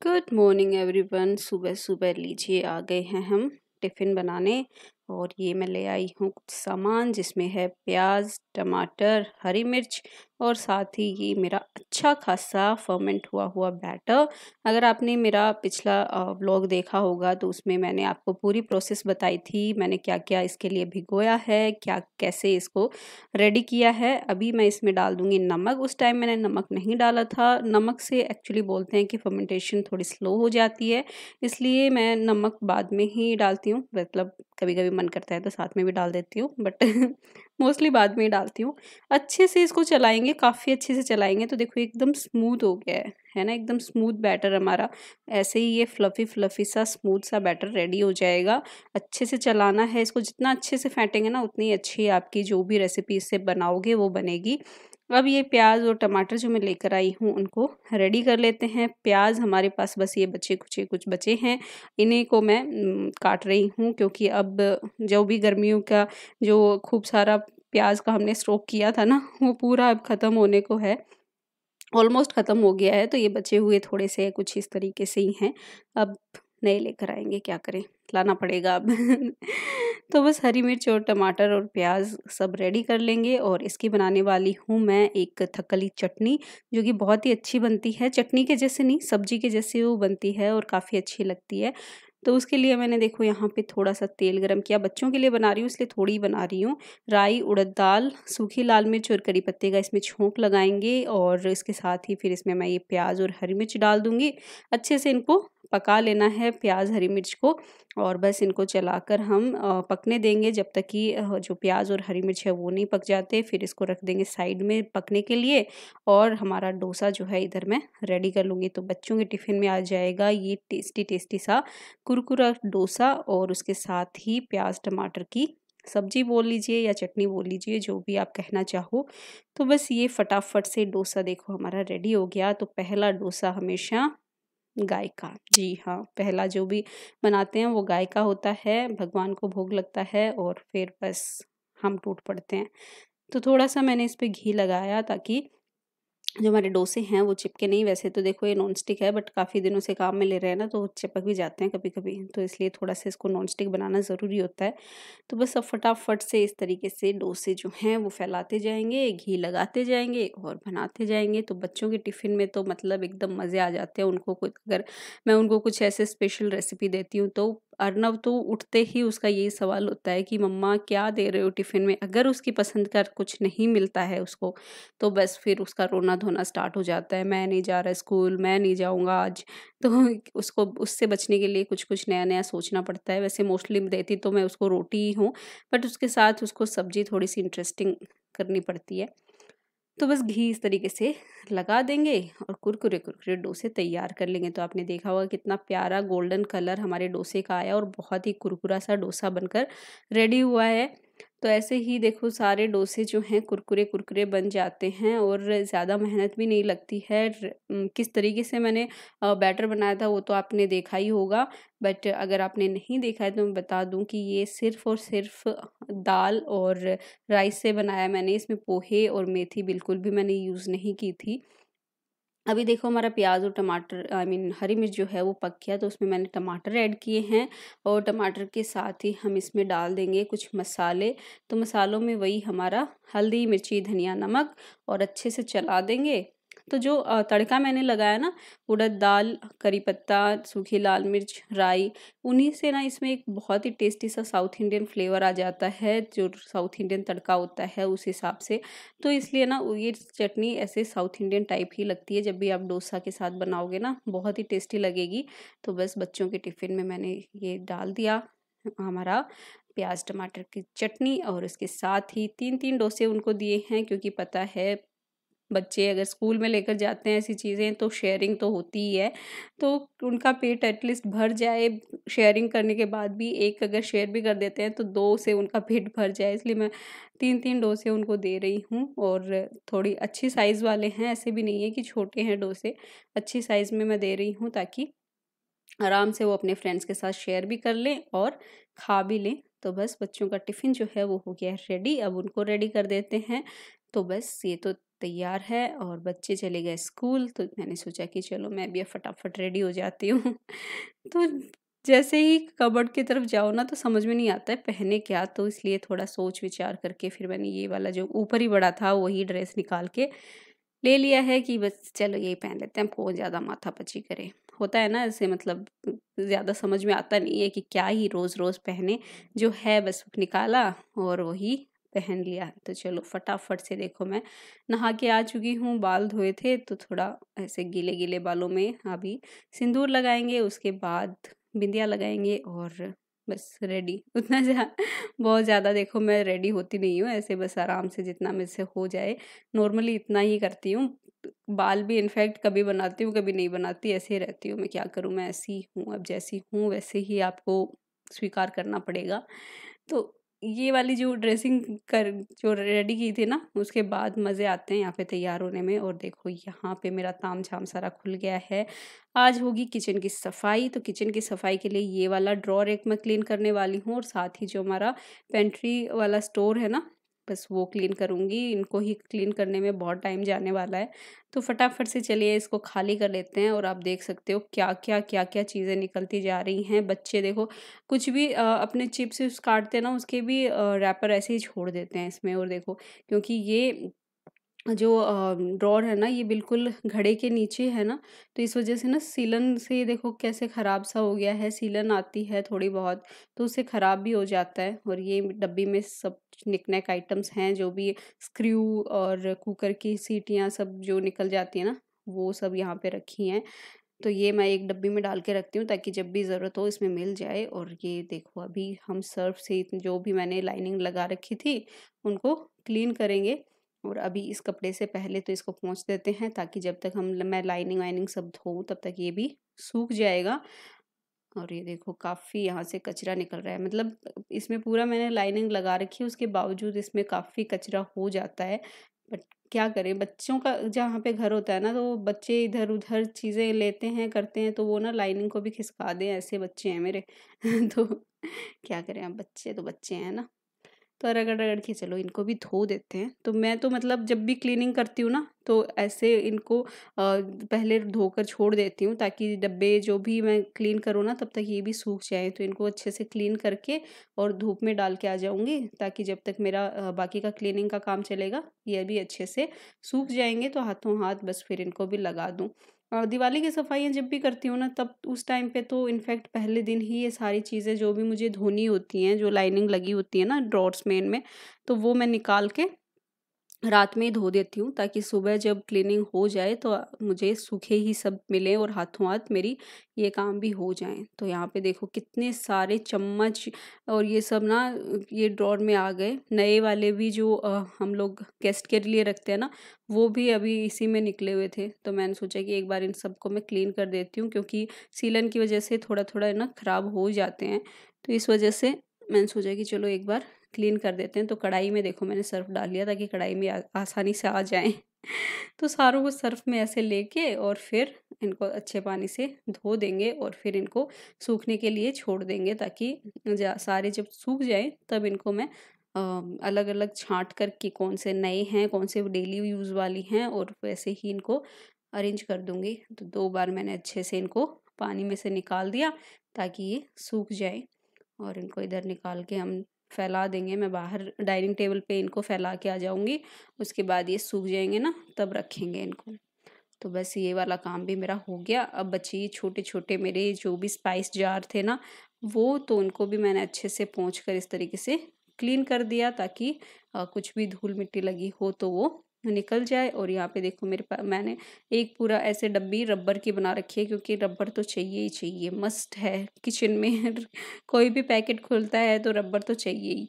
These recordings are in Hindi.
Good morning everyone. सुबह सुबह लीजिए आ गए हैं हम टिफ़िन बनाने। और ये मैं ले आई हूँ कुछ सामान जिसमें है प्याज, टमाटर, हरी मिर्च और साथ ही ये मेरा अच्छा खासा फर्मेंट हुआ हुआ बैटर। अगर आपने मेरा पिछला व्लॉग देखा होगा तो उसमें मैंने आपको पूरी प्रोसेस बताई थी, मैंने क्या क्या इसके लिए भिगोया है, क्या कैसे इसको रेडी किया है। अभी मैं इसमें डाल दूंगी नमक। उस टाइम मैंने नमक नहीं डाला था। नमक से एक्चुअली बोलते हैं कि फर्मेंटेशन थोड़ी स्लो हो जाती है, इसलिए मैं नमक बाद में ही डालती हूँ। मतलब कभी कभी मन करता है तो साथ में भी डाल देती हूँ, बट मोस्टली बाद में ही डालती हूँ। अच्छे से इसको चलाएंगे, काफ़ी अच्छे से चलाएंगे तो देखो एकदम स्मूथ हो गया है ना, एकदम स्मूथ बैटर हमारा। ऐसे ही ये फ्लफी फ्लफी सा स्मूथ सा बैटर रेडी हो जाएगा। अच्छे से चलाना है इसको, जितना अच्छे से फेंटेंगे ना उतनी अच्छी आपकी जो भी रेसिपी इससे बनाओगे वो बनेगी। अब ये प्याज और टमाटर जो मैं लेकर आई हूँ उनको रेडी कर लेते हैं। प्याज हमारे पास बस ये कुछ बचे हैं, इन्हीं को मैं काट रही हूँ क्योंकि अब जो भी गर्मियों का जो खूब सारा प्याज का हमने स्टॉक किया था ना वो पूरा अब ख़त्म होने को है, ऑलमोस्ट ख़त्म हो गया है। तो ये बचे हुए थोड़े से कुछ इस तरीके से ही हैं। अब नए लेकर आएँगे, क्या करें, लाना पड़ेगा अब। तो बस हरी मिर्च और टमाटर और प्याज सब रेडी कर लेंगे। और इसकी बनाने वाली हूँ मैं एक थक्कली चटनी, जो कि बहुत ही अच्छी बनती है। चटनी के जैसे नहीं, सब्जी के जैसे वो बनती है और काफ़ी अच्छी लगती है। तो उसके लिए मैंने देखो यहाँ पे थोड़ा-सा तेल गरम किया, बच्चों के लिए बना रही हूँ इसलिए थोड़ी ही बना रही हूँ। राई, उड़द दाल, सूखी लाल मिर्च और करी पत्ते का इसमें छोंक लगाएँगे और इसके साथ ही फिर इसमें मैं ये प्याज़ और हरी मिर्च डाल दूँगी। अच्छे से इनको पका लेना है प्याज़, हरी मिर्च को। और बस इनको चलाकर हम पकने देंगे जब तक कि जो प्याज़ और हरी मिर्च है वो नहीं पक जाते। फिर इसको रख देंगे साइड में पकने के लिए। और हमारा डोसा जो है इधर मैं रेडी कर लूँगी, तो बच्चों के टिफ़िन में आ जाएगा ये टेस्टी टेस्टी सा कुरकुरा डोसा। और उसके साथ ही प्याज टमाटर की सब्जी बोल लीजिए या चटनी बोल लीजिए, जो भी आप कहना चाहो। तो बस ये फटाफट से डोसा देखो हमारा रेडी हो गया। तो पहला डोसा हमेशा गाय का, जी हाँ, पहला जो भी बनाते हैं वो गाय का होता है, भगवान को भोग लगता है और फिर बस हम टूट पड़ते हैं। तो थोड़ा सा मैंने इस पे घी लगाया ताकि जो हमारे डोसे हैं वो चिपके नहीं। वैसे तो देखो ये नॉन स्टिक है, बट काफ़ी दिनों से काम में ले रहे हैं ना, तो वो चिपक भी जाते हैं कभी-कभी, तो इसलिए थोड़ा-सा इसको नॉन स्टिक बनाना ज़रूरी होता है। तो बस अब फटाफट से इस तरीके से डोसे जो हैं वो फैलाते जाएँगे, घी लगाते जाएँगे और बनाते जाएँगे। तो बच्चों के टिफ़िन में तो मतलब एकदम मज़े आ जाते हैं। उनको कुछ अगर मैं उनको कुछ ऐसे स्पेशल रेसिपी देती हूँ तो अर्नव तो उठते ही उसका यही सवाल होता है कि मम्मा क्या दे रहे हो टिफ़िन में? अगर उसकी पसंद का कुछ नहीं मिलता है उसको, तो बस फिर उसका रोना-धोना स्टार्ट हो जाता है, मैं नहीं जा रहा स्कूल, मैं नहीं जाऊँगा आज। तो उसको उससे बचने के लिए कुछ-कुछ नया-नया सोचना पड़ता है। वैसे मोस्टली देती तो मैं उसको रोटी ही हूँ, बट उसके साथ उसको सब्ज़ी थोड़ी-सी इंटरेस्टिंग करनी पड़ती है। तो बस घी इस तरीके से लगा देंगे और कुरकुरे-कुरकुरे डोसे तैयार कर लेंगे। तो आपने देखा होगा कितना प्यारा गोल्डन कलर हमारे डोसे का आया और बहुत ही कुरकुरा सा डोसा बनकर रेडी हुआ है। तो ऐसे ही देखो सारे डोसे जो हैं कुरकुरे-कुरकुरे बन जाते हैं और ज़्यादा मेहनत भी नहीं लगती है। किस तरीके से मैंने बैटर बनाया था वो तो आपने देखा ही होगा। बट अगर आपने नहीं देखा है तो मैं बता दूँ कि ये सिर्फ़ और सिर्फ़ दाल और राइस से बनाया मैंने। इसमें पोहे और मेथी बिल्कुल भी मैंने यूज़ नहीं की थी। अभी देखो हमारा प्याज़ और टमाटर आई मीन हरी मिर्च जो है वो पक गया, तो उसमें मैंने टमाटर ऐड किए हैं। और टमाटर के साथ ही हम इसमें डाल देंगे कुछ मसाले। तो मसालों में वही हमारा हल्दी, मिर्ची, धनिया, नमक और अच्छे से चला देंगे। तो जो तड़का मैंने लगाया ना, उड़द दाल, करी पत्ता, सूखी लाल मिर्च, राई, उन्हीं से ना इसमें एक बहुत ही टेस्टी सा साउथ इंडियन फ्लेवर आ जाता है, जो साउथ इंडियन तड़का होता है उस हिसाब से। तो इसलिए ना ये चटनी ऐसे साउथ इंडियन टाइप ही लगती है। जब भी आप डोसा के साथ बनाओगे ना बहुत ही टेस्टी लगेगी। तो बस बच्चों के टिफ़िन में मैंने ये डाल दिया हमारा प्याज टमाटर की चटनी। और इसके साथ ही 3-3 डोसे उनको दिए हैं, क्योंकि पता है बच्चे अगर स्कूल में लेकर जाते हैं ऐसी चीज़ें तो शेयरिंग तो होती ही है। तो उनका पेट एटलीस्ट भर जाए, शेयरिंग करने के बाद भी एक अगर शेयर भी कर देते हैं तो 2 से उनका पेट भर जाए, इसलिए मैं 3-3 डोसे उनको दे रही हूँ। और थोड़ी अच्छी साइज़ वाले हैं, ऐसे भी नहीं है कि छोटे हैं डोसे, अच्छी साइज़ में मैं दे रही हूँ ताकि आराम से वो अपने फ्रेंड्स के साथ शेयर भी कर लें और खा भी लें। तो बस बच्चों का टिफ़िन जो है वो हो गया है रेडी, अब उनको रेडी कर देते हैं। तो बस ये तो तैयार है और बच्चे चले गए स्कूल, तो मैंने सोचा कि चलो मैं भी अब फटाफट रेडी हो जाती हूँ। तो जैसे ही कबर्ड की तरफ जाओ ना तो समझ में नहीं आता है पहने क्या, तो इसलिए थोड़ा सोच विचार करके फिर मैंने ये वाला जो ऊपर ही पड़ा था वही ड्रेस निकाल के ले लिया है कि बस चलो यही पहन लेते हैं, कौन ज़्यादा माथापच्ची करे। होता है ना ऐसे, मतलब ज़्यादा समझ में आता नहीं है कि क्या ही रोज़-रोज़ पहने, जो है बस निकाला और वही पहन लिया। तो चलो फटाफट से देखो मैं नहा के आ चुकी हूँ, बाल धोए थे तो थोड़ा ऐसे गीले-गीले बालों में अभी सिंदूर लगाएँगे, उसके बाद बिंदिया लगाएँगे और बस रेडी। उतना बहुत ज़्यादा देखो मैं रेडी होती नहीं हूँ, ऐसे बस आराम से जितना मेरे से हो जाए, नॉर्मली इतना ही करती हूँ। बाल भी इनफैक्ट कभी बनाती हूँ, कभी नहीं बनाती, ऐसे ही रहती हूँ। मैं क्या करूँ, मैं ऐसी हूँ, अब जैसी हूँ वैसे ही आपको स्वीकार करना पड़ेगा। तो ये वाली जो ड्रेसिंग कर जो रेडी की थी ना, उसके बाद मज़े आते हैं यहाँ पे तैयार होने में। और देखो यहाँ पे मेरा तामझाम सारा खुल गया है। आज होगी किचन की सफाई, तो किचन की सफाई के लिए ये वाला ड्रॉर एक मैं क्लीन करने वाली हूँ और साथ ही जो हमारा पेंट्री वाला स्टोर है ना, बस वो क्लीन करूँगी। इनको ही क्लीन करने में बहुत टाइम जाने वाला है। तो फटाफट से चलिए इसको खाली कर लेते हैं। और आप देख सकते हो क्या-क्या चीज़ें निकलती जा रही हैं। बच्चे देखो कुछ भी अपने चिप्स-विप्स काटते हैं ना, उसके भी रैपर ऐसे ही छोड़ देते हैं इसमें। और देखो क्योंकि ये जो ड्रॉर है ना, ये बिल्कुल घड़े के नीचे है ना, तो इस वज़ह से ना सीलन से देखो कैसे ख़राब सा हो गया है। सीलन आती है थोड़ी बहुत, तो उससे ख़राब भी हो जाता है। और ये डब्बी में सब निकनैक आइटम्स हैं, जो भी स्क्रू और कुकर की सीटियाँ सब जो निकल जाती हैं ना, वो सब यहाँ पे रखी हैं। तो ये मैं एक डब्बी में डाल के रखती हूँ ताकि जब भी ज़रूरत हो इसमें मिल जाए। और ये देखो अभी हम सर्फ़ से जो भी मैंने लाइनिंग लगा रखी थी, उनको क्लीन करेंगे। और अभी इस कपड़े से पहले तो इसको पोंछ देते हैं ताकि जब तक मैं लाइनिंग वाइनिंग सब धोऊँ तब तक ये भी सूख जाएगा। और ये देखो काफ़ी यहाँ से कचरा निकल रहा है, मतलब इसमें पूरा मैंने लाइनिंग लगा रखी है, उसके बावजूद इसमें काफ़ी कचरा हो जाता है। बट क्या करें, बच्चों का जहाँ पे घर होता है ना, तो बच्चे इधर-उधर चीज़ें लेते हैं, करते हैं, तो वो ना लाइनिंग को भी खिसका दें, ऐसे बच्चे हैं मेरे। तो क्या करें, अब बच्चे तो बच्चे हैं ना। तो रगड़-रगड़ के चलो इनको भी धो देते हैं। तो मैं तो मतलब जब भी क्लीनिंग करती हूँ ना, तो ऐसे इनको पहले धोकर छोड़ देती हूँ ताकि डब्बे जो भी मैं क्लीन करूँ ना, तब तक ये भी सूख जाएँ। तो इनको अच्छे से क्लीन करके और धूप में डाल के आ जाऊँगी ताकि जब तक मेरा बाकी का क्लीनिंग का काम चलेगा, ये भी अच्छे से सूख जाएँगे, तो हाथों हाथ बस फिर इनको भी लगा दूँ। दिवाली की सफाइयाँ जब भी करती हूँ ना, तब उस टाइम पे तो इनफैक्ट पहले दिन ही ये सारी चीज़ें जो भी मुझे धोनी होती हैं, जो लाइनिंग लगी होती है ना ड्रॉर्स में इनमें, तो वो मैं निकाल के रात में ही धो देती हूँ ताकि सुबह जब क्लीनिंग हो जाए तो मुझे सूखे ही सब मिलें और हाथों हाथ मेरी ये काम भी हो जाएँ। तो यहाँ पे देखो कितने सारे चम्मच और ये सब ना ये ड्रॉर में आ गए। नए वाले भी जो हम लोग गेस्ट के लिए रखते हैं ना, वो भी अभी इसी में निकले हुए थे। तो मैंने सोचा कि एक बार इन सबको मैं क्लीन कर देती हूँ, क्योंकि सीलन की वजह से थोड़ा-थोड़ा ना खराब हो जाते हैं। तो इस वजह से मैंने सोचा कि चलो एक बार क्लीन कर देते हैं। तो कढ़ाई में देखो मैंने सर्फ़ डाल लिया ताकि कढ़ाई में आसानी से आ जाएँ। तो सारों को सर्फ़ में ऐसे लेके और फिर इनको अच्छे पानी से धो देंगे और फिर इनको सूखने के लिए छोड़ देंगे ताकि सारे जब सूख जाएँ तब इनको मैं अलग-अलग छाँट कर कि कौन से नए हैं, कौन से डेली यूज़ वाली हैं, और वैसे ही इनको अरेंज कर दूँगी। तो 2 बार मैंने अच्छे से इनको पानी में से निकाल दिया ताकि ये सूख जाएँ। और इनको इधर निकाल के हम फैला देंगे। मैं बाहर डाइनिंग टेबल पे इनको फैला के आ जाऊँगी। उसके बाद ये सूख जाएँगे ना, तब रखेंगे इनको। तो बस ये वाला काम भी मेरा हो गया। अब बची ये छोटे-छोटे मेरे जो भी स्पाइस जार थे ना, वो तो उनको भी मैंने अच्छे से पोंछ कर इस तरीके से क्लीन कर दिया ताकि कुछ भी धूल-मिट्टी लगी हो तो वो निकल जाए। और यहाँ पे देखो मैंने एक पूरा ऐसे डब्बी रबर की बना रखी है, क्योंकि रबर तो चाहिए ही चाहिए, मस्ट है किचन में। कोई भी पैकेट खुलता है तो रबर तो चाहिए ही।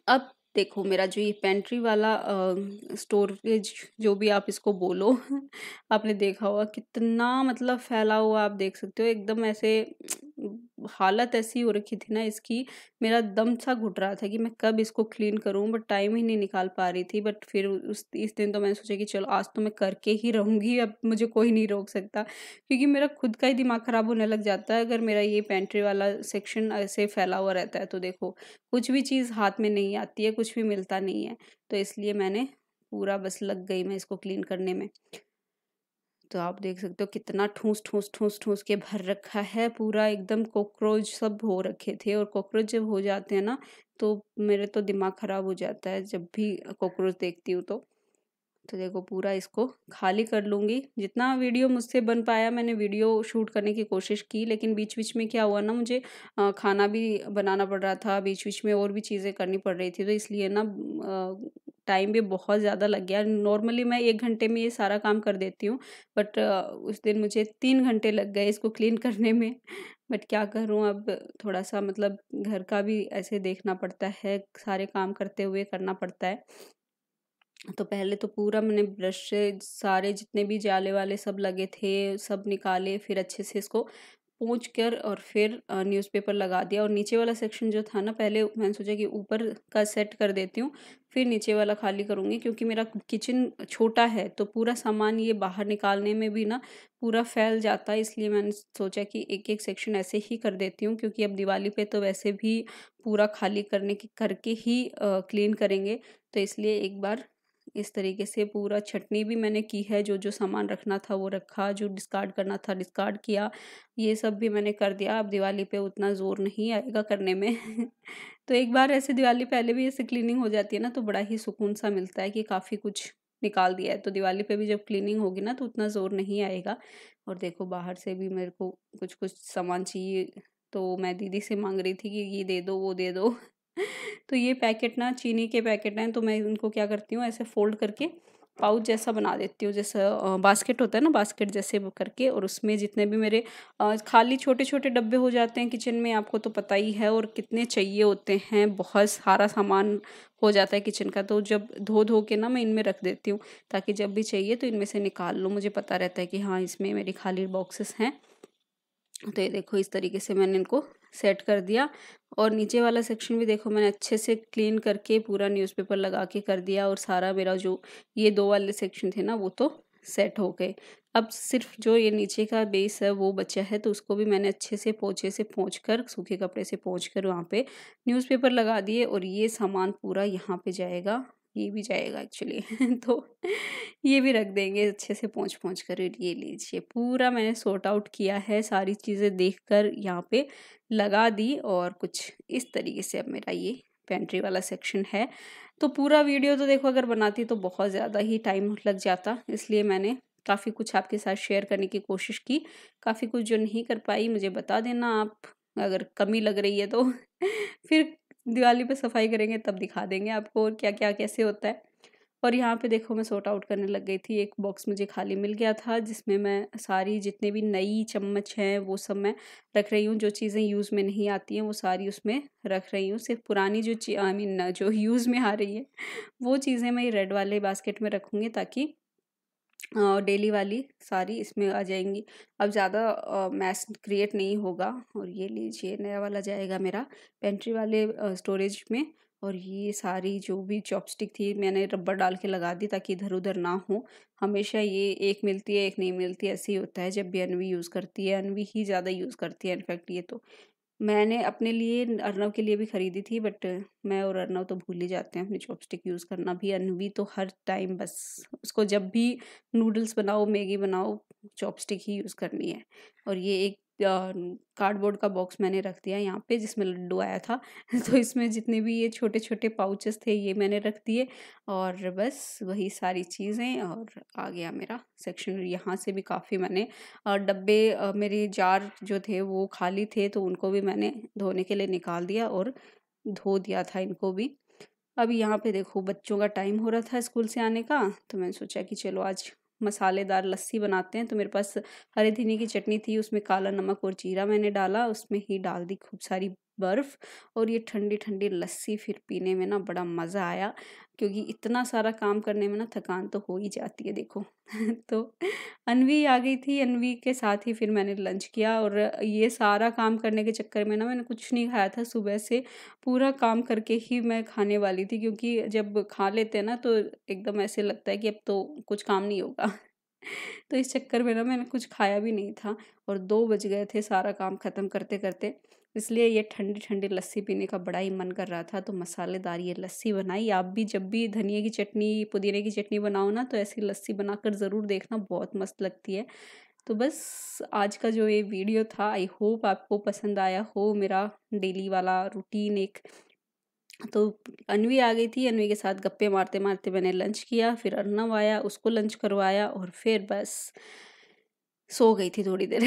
अब देखो मेरा जो ये पेंट्री वाला स्टोरेज जो भी आप इसको बोलो, आपने देखा होगा कितना मतलब फैला हुआ, आप देख सकते हो एकदम ऐसे हालत ऐसी हो रखी थी ना इसकी, मेरा दम सा घुट रहा था कि मैं कब इसको क्लीन करूं, बट टाइम ही नहीं निकाल पा रही थी। बट फिर उस इस दिन तो मैंने सोचा कि चलो आज तो मैं करके ही रहूंगी, अब मुझे कोई नहीं रोक सकता, क्योंकि मेरा खुद का ही दिमाग खराब होने लग जाता है अगर मेरा ये पेंट्री वाला सेक्शन ऐसे फैला हुआ रहता है। तो देखो कुछ भी चीज़ हाथ में नहीं आती है, कुछ भी मिलता नहीं है। तो इसलिए मैंने पूरा बस लग गई मैं इसको क्लीन करने में। तो आप देख सकते हो कितना ठूस ठूस ठूस ठूस के भर रखा है, पूरा एकदम कॉकरोच सब हो रखे थे। और कॉकरोच जब हो जाते हैं ना तो मेरे तो दिमाग खराब हो जाता है जब भी कॉकरोच देखती हूँ तो देखो पूरा इसको खाली कर लूँगी। जितना वीडियो मुझसे बन पाया मैंने वीडियो शूट करने की कोशिश की, लेकिन बीच-बीच में क्या हुआ ना, मुझे खाना भी बनाना पड़ रहा था, बीच-बीच में और भी चीज़ें करनी पड़ रही थी, तो इसलिए ना टाइम भी बहुत ज़्यादा लग गया। नॉर्मली मैं 1 घंटे में ये सारा काम कर देती हूँ, बट उस दिन मुझे 3 घंटे लग गए इसको क्लीन करने में। बट क्या करूँ अब, थोड़ा-सा मतलब घर का भी ऐसे देखना पड़ता है, सारे काम करते हुए करना पड़ता है। तो पहले तो पूरा मैंने ब्रश से सारे जितने भी जाले वाले सब लगे थे, सब निकाले, फिर अच्छे से इसको पोंछ कर और फिर न्यूज़पेपर लगा दिया। और नीचे वाला सेक्शन जो था ना, पहले मैंने सोचा कि ऊपर का सेट कर देती हूँ, फिर नीचे वाला खाली करूँगी, क्योंकि मेरा किचन छोटा है तो पूरा सामान ये बाहर निकालने में भी ना पूरा फैल जाता है। इसलिए मैंने सोचा कि एक-एक सेक्शन ऐसे ही कर देती हूँ, क्योंकि अब दिवाली पे तो वैसे भी पूरा खाली करके ही क्लीन करेंगे। तो इसलिए एक बार इस तरीके से पूरा छँटनी भी मैंने की है, जो-जो सामान रखना था वो रखा, जो डिस्कार्ड करना था डिस्कार्ड किया, ये सब भी मैंने कर दिया। अब दिवाली पे उतना ज़ोर नहीं आएगा करने में। तो एक बार ऐसे दिवाली पहले भी ऐसे क्लीनिंग हो जाती है ना, तो बड़ा ही सुकून-सा मिलता है कि काफ़ी कुछ निकाल दिया है। तो दिवाली पे भी जब क्लीनिंग होगी ना, तो उतना ज़ोर नहीं आएगा। और देखो बाहर से भी मेरे को कुछ-कुछ सामान चाहिए, तो मैं दीदी से माँग रही थी कि ये दे दो, वो दे दो। तो ये पैकेट ना चीनी के पैकेट हैं, तो मैं इनको क्या करती हूँ, ऐसे फ़ोल्ड करके पाउच जैसा बना देती हूँ। जैसा बास्केट होता है ना, बास्केट जैसे वो करके, और उसमें जितने भी मेरे खाली छोटे-छोटे डब्बे हो जाते हैं किचन में, आपको तो पता ही है, और कितने चाहिए होते हैं, बहुत सारा सामान हो जाता है किचन का। तो जब धो-धो के ना मैं इनमें रख देती हूँ, ताकि जब भी चाहिए तो इनमें से निकाल लूँ। मुझे पता रहता है कि हाँ, इसमें मेरी खाली बॉक्सेस हैं। तो ये देखो इस तरीके से मैंने इनको सेट कर दिया। और नीचे वाला सेक्शन भी देखो मैंने अच्छे से क्लीन करके पूरा न्यूज़पेपर लगा के कर दिया, और सारा मेरा जो ये 2 वाले सेक्शन थे ना वो तो सेट हो गए। अब सिर्फ़ जो ये नीचे का बेस है वो बचा है, तो उसको भी मैंने अच्छे से पोंछे से पोंछ कर, सूखे कपड़े से पोंछ कर वहाँ पे न्यूज़पेपर लगा दिए, और ये सामान पूरा यहाँ पे जाएगा, ये भी जाएगा एक्चुअली। तो ये भी रख देंगे अच्छे से पोंछ-पोंछ कर। ये लीजिए पूरा मैंने सॉर्ट आउट किया है, सारी चीज़ें देखकर यहाँ पे लगा दी, और कुछ इस तरीके से अब मेरा ये पेंट्री वाला सेक्शन है। तो पूरा वीडियो तो देखो अगर बनाती तो बहुत ज़्यादा ही टाइम लग जाता, इसलिए मैंने काफ़ी कुछ आपके साथ शेयर करने की कोशिश की। काफ़ी कुछ जो नहीं कर पाई मुझे बता देना आप, अगर कमी लग रही है तो। फिर दिवाली पे सफाई करेंगे तब दिखा देंगे आपको और क्या-क्या कैसे होता है। और यहाँ पे देखो मैं सॉर्ट आउट करने लग गई थी। एक बॉक्स मुझे खाली मिल गया था, जिसमें मैं सारी जितने भी नई चम्मच हैं वो सब मैं रख रही हूँ। जो चीज़ें यूज़ में नहीं आती हैं वो सारी उसमें रख रही हूँ। सिर्फ़ पुरानी जो आई मीन जो यूज़ में आ रही है वो चीज़ें मैं ये रेड वाले बास्केट में रखूँगी, ताकि डेली वाली सारी इसमें आ जाएँगी। अब ज़्यादा मैस क्रिएट नहीं होगा। और ये लीजिए नया वाला जाएगा मेरा पेंट्री वाले स्टोरेज में। और ये सारी जो भी चॉपस्टिक थी मैंने रबर डाल के लगा दी, ताकि इधर-उधर ना हो। हमेशा ये एक मिलती है, एक नहीं मिलती, ऐसे ही होता है जब भी अनवी यूज़ करती है। अनवी ही ज़्यादा यूज़ करती है इनफैक्ट ये तो। मैंने अपने लिए अर्नव के लिए भी खरीदी थी, बट मैं और अर्नव तो भूल ही जाते हैं अपनी चॉपस्टिक यूज़ करना भी। अनवी तो हर टाइम बस उसको जब भी नूडल्स बनाओ, मैगी बनाओ, चॉपस्टिक ही यूज़ करनी है। और ये एक कार्डबोर्ड का बॉक्स मैंने रख दिया यहाँ पे, जिसमें लड्डू आया था। तो इसमें जितने भी ये छोटे-छोटे पाउचेज़ थे ये मैंने रख दिए, और बस वही सारी चीज़ें। और आ गया मेरा सेक्शन। यहाँ से भी काफ़ी मैंने डब्बे मेरे जार जो थे वो खाली थे, तो उनको भी मैंने धोने के लिए निकाल दिया और धो दिया था इनको भी। अब यहाँ पे देखो बच्चों का टाइम हो रहा था स्कूल से आने का, तो मैंने सोचा कि चलो आज मसालेदार लस्सी बनाते हैं। तो मेरे पास हरे धनिये की चटनी थी, उसमें काला नमक और जीरा मैंने डाला, उसमें ही डाल दी खूब सारी बर्फ़, और ये ठंडी-ठंडी लस्सी फिर पीने में ना बड़ा मज़ा आया, क्योंकि इतना सारा काम करने में ना थकान तो हो ही जाती है देखो। तो अनवी आ गई थी, अनवी के साथ ही फिर मैंने लंच किया। और ये सारा काम करने के चक्कर में ना मैंने कुछ नहीं खाया था सुबह से। पूरा काम करके ही मैं खाने वाली थी, क्योंकि जब खा लेते हैं ना तो एकदम ऐसे लगता है कि अब तो कुछ काम नहीं होगा। तो इस चक्कर में ना मैंने कुछ खाया भी नहीं था और 2 बज गए थे सारा काम ख़त्म करते-करते। इसलिए ये ठंडी-ठंडी लस्सी पीने का बड़ा ही मन कर रहा था, तो मसालेदार ये लस्सी बनाई। आप भी जब भी धनिये की चटनी, पुदीने की चटनी बनाओ ना, तो ऐसी लस्सी बनाकर ज़रूर देखना, बहुत मस्त लगती है। तो बस आज का जो ये वीडियो था, आई होप आपको पसंद आया हो, मेरा डेली वाला रूटीन एक। तो अन्वी आ गई थी, अन्वी के साथ गप्पे मारते-मारते मैंने लंच किया, फिर अर्नव आया, उसको लंच करवाया और फिर बस सो गई थी थोड़ी देर।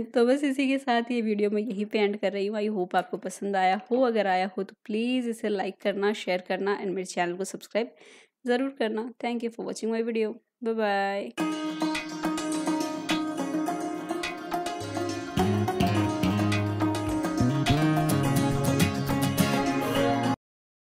तो बस इसी के साथ ये वीडियो मैं यहीं पे एंड कर रही हूँ। आई होप आपको पसंद आया हो, अगर आया हो तो प्लीज़ इसे लाइक करना, शेयर करना एंड मेरे चैनल को सब्सक्राइब ज़रूर करना। Thank you for watching my video. Bye bye.